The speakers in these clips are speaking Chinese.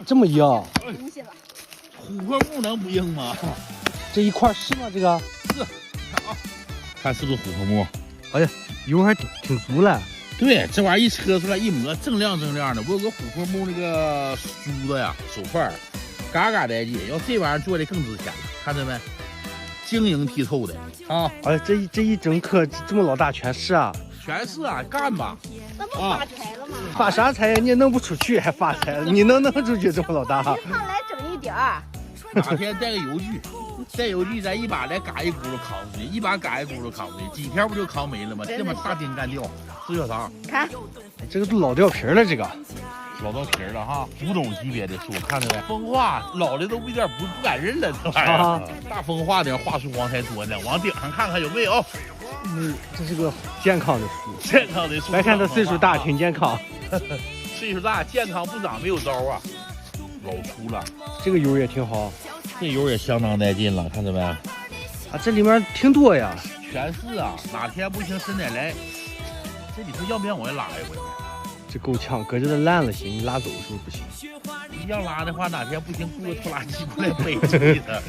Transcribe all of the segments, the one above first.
这么硬，东西了。琥珀木能不硬吗？这一块是吗？这个是，你看啊，看是不是琥珀木？哎呀，油还挺足了。对，这玩意儿一车出来一磨，锃亮锃亮的。我有个琥珀木那个梳子呀，手串，嘎嘎带劲。要这玩意儿做的更值钱了，看着没？晶莹剔透的啊！哎，这一整颗这么老大全是啊！全是啊，干吧！那不发财了吗？发啥财呀？你弄不出去还发财了？你能弄出去这么老大？银行来整一点儿。哪天带个油锯，带油锯咱一把来嘎一轱辘扛出去，一把嘎一轱辘扛出去，几天不就扛没了吗？这么大丁干掉，是小唐？看，这个都老掉皮了，这个老到皮了哈，古董级别的树，看着没？风化老的都有点不敢认了，这玩意儿。大风化的桦树黄才多呢，往顶上看看有没有。这是个健康的树，健康的树。别看它岁数大，挺健康。岁数大，健康不长，没有招啊。老粗了，这个油也挺好，这油也相当带劲了，看着没？啊，这里面挺多呀，全是啊。哪天不行，沈奶来，这里头要不要我也拉一回？这够呛，搁这的烂了行，你拉走是不是不行？你要拉的话，哪天不行，雇个拖拉机过来背去的。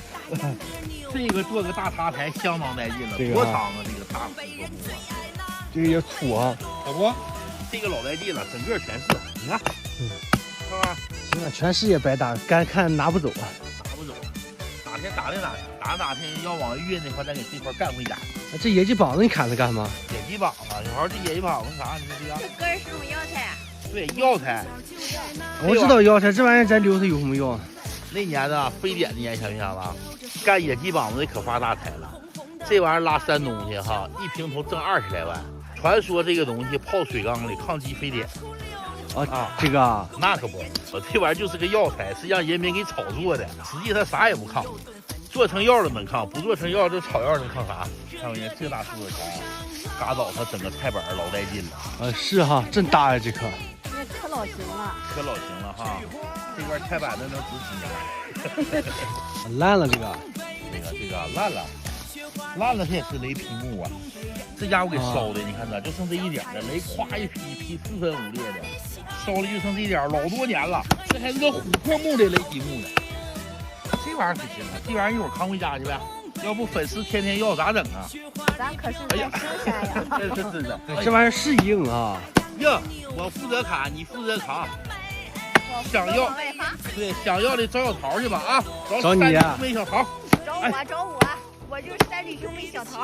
这个做个大插台相当带劲了，多长啊！这个大琥珀木啊，这个也粗啊，可不，这个老带劲了，整个全是，你看，看吧。行了，全是也白搭，干看拿不走啊，拿不走。哪天打听打听，哪天要往运的话，再给这块干回家。这野鸡膀子你砍它干嘛？野鸡膀子，小孩这野鸡膀子啥？你说这样？这根是用药材。对，药材。我知道药材，这玩意儿咱留它有什么用？那年呢，非典那年想不想了？干野鸡膀子的可发大财了。这玩意儿拉山东去哈，一平头挣20来万。传说这个东西泡水缸里抗击非典。这个啊，那可不，这玩意儿就是个药材，是让人民给炒作的。实际它啥也不抗，做成药了能抗，不做成药这草药能抗啥？看没见这大树的钱，嘎倒它整个菜板老带劲了。是哈，真大呀这棵。那可老行了，可老行了哈，这块菜板子能值几年。烂了这个，这个烂了，烂了它也是雷劈木啊。这家伙给烧的，你看这就剩这一点了，雷咵一劈4分5裂的，烧了就剩这一点，老多年了。这还是个琥珀木的雷劈木呢，这玩意儿可行啊！这玩意儿一会儿扛回家去呗，要不粉丝天天要咋整啊？咱可是在深山呀。这是真的，这玩意儿是硬啊。硬，我负责砍，你负责扛。想要对想要的找小桃去吧啊！找你呀，没小桃。找我，我就是山里兄妹小桃。